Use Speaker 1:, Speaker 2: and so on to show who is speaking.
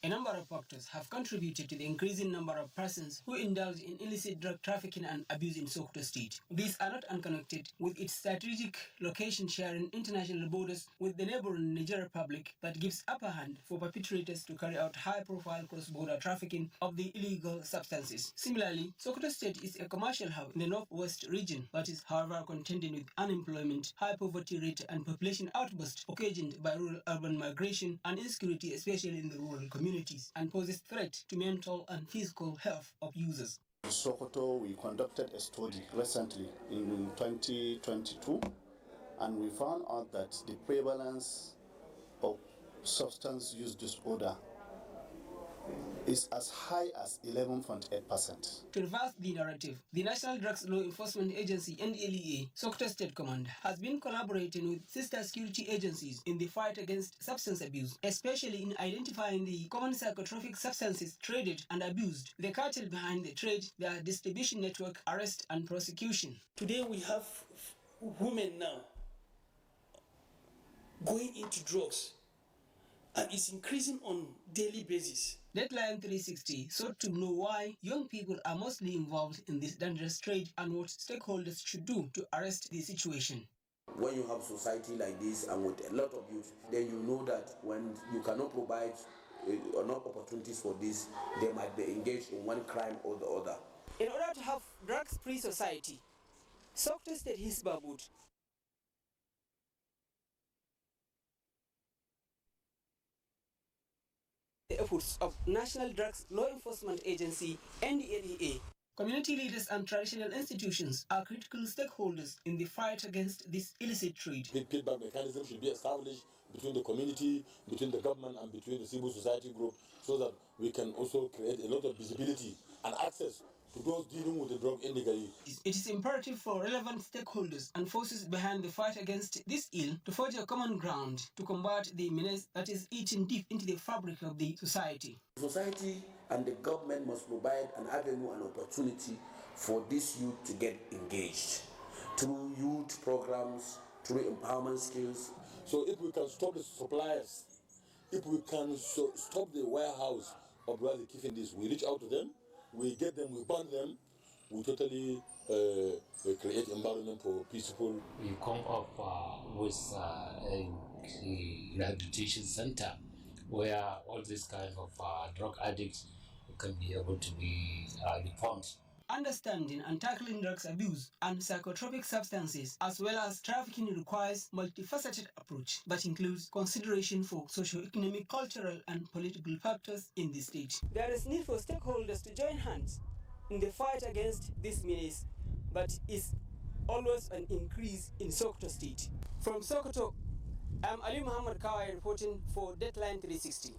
Speaker 1: A number of factors have contributed to the increasing number of persons who indulge in illicit drug trafficking and abuse in Sokoto State. These are not unconnected with its strategic location sharing international borders with the neighboring Niger Republic that gives upper hand for perpetrators to carry out high-profile cross-border trafficking of the illegal substances. Similarly, Sokoto State is a commercial hub in the northwest region that is, however, contending with unemployment, high poverty rate, and population outburst occasioned by rural-urban migration and insecurity, especially in the rural communities, and poses threat to mental and physical health of users.
Speaker 2: In Sokoto, we conducted a study recently in 2022, and we found out that the prevalence of substance use disorder is as high as 11.8%.
Speaker 1: To reverse the narrative, the National Drugs Law Enforcement Agency (NTA) Sokoto State Command has been collaborating with sister security agencies in the fight against substance abuse, especially in identifying the common psychotropic substances traded and abused, the cartel behind the trade, their distribution network, arrest and prosecution.
Speaker 3: Today we have women now going into drugs, and it's increasing on daily basis.
Speaker 1: Deadline 360 sought to know why young people are mostly involved in this dangerous trade and what stakeholders should do to arrest the situation.
Speaker 4: When you have society like this and with a lot of youth, then you know that when you cannot provide enough opportunities for this, they might be engaged in one crime or the other.
Speaker 1: In order to have drugs-free society, Sokoto State Hisba would the efforts of National Drugs Law Enforcement Agency (NTA). Community leaders and traditional institutions are critical stakeholders in the fight against this illicit trade.
Speaker 5: Feedback mechanism should be established between the community, between the government, and between the civil society group, so that we can also create a lot of visibility and access to those dealing with the drug illegally.
Speaker 1: It is imperative for relevant stakeholders and forces behind the fight against this ill to forge a common ground to combat the menace that is eating deep into the fabric of the society.
Speaker 4: Society and the government must provide an avenue and opportunity for this youth to get engaged through youth programs, through empowerment skills.
Speaker 5: So if we can stop the suppliers, if we can stop the warehouse of where they're keeping this, we reach out to them, we get them, we ban them, we totally create environment for peaceful.
Speaker 6: We come up with a rehabilitation center where all these kinds of drug addicts can be able to be reformed.
Speaker 1: Understanding and tackling drugs abuse and psychotropic substances as well as trafficking requires multifaceted approach that includes consideration for socio-economic, cultural and political factors in the state. There is need for stakeholders to join hands in the fight against this menace, but is always an increase in Sokoto State. From Sokoto, I'm Ali Muhammad Kawai reporting for Deadline 360.